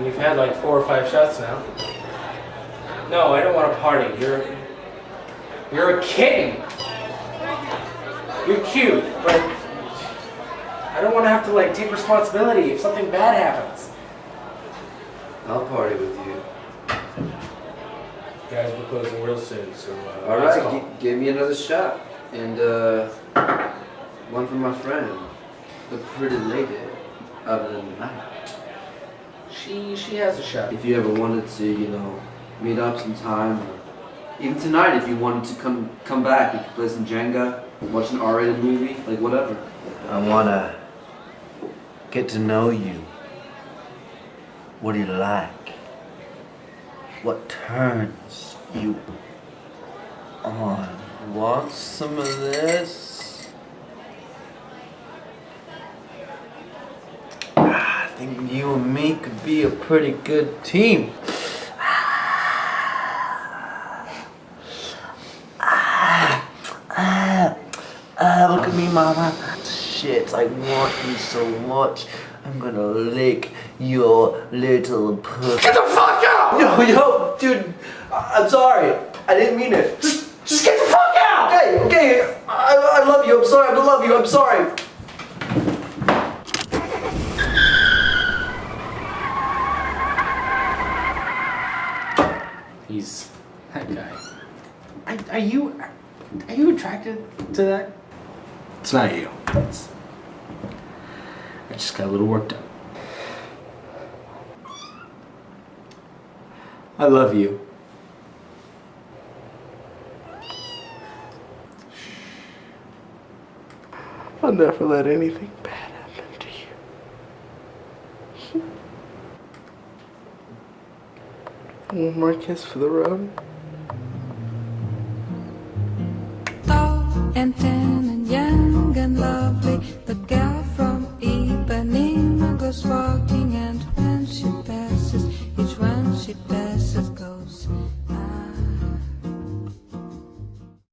you've had like 4 or 5 shots now. No, I don't want to party. You're a kitten. You're cute, but I don't want to have to like take responsibility if something bad happens. I'll party with you. Guys, we're closing real soon, so all right, give me another shot, and one for my friend, the pretty lady out of the night. She has a shot. If you ever wanted to, you know, meet up sometime, or even tonight, if you wanted to come back, we could play some Jenga, watch an R-rated movie, like whatever. I wanna get to know you. What do you like? What turns you on? Want some of this? I think you and me could be a pretty good team. Look at me, mama. Shit, I want you so much. I'm gonna lick your little pussy. Get the fuck out! Yo, dude, I'm sorry. I didn't mean it. Just get the fuck out! Okay, I love you. I'm sorry. I love you. I'm sorry. He's that guy. Are you attracted to that? It's not you. I just got a little worked up. I love you. I'll never let anything bad happen to you. One more kiss for the road. And then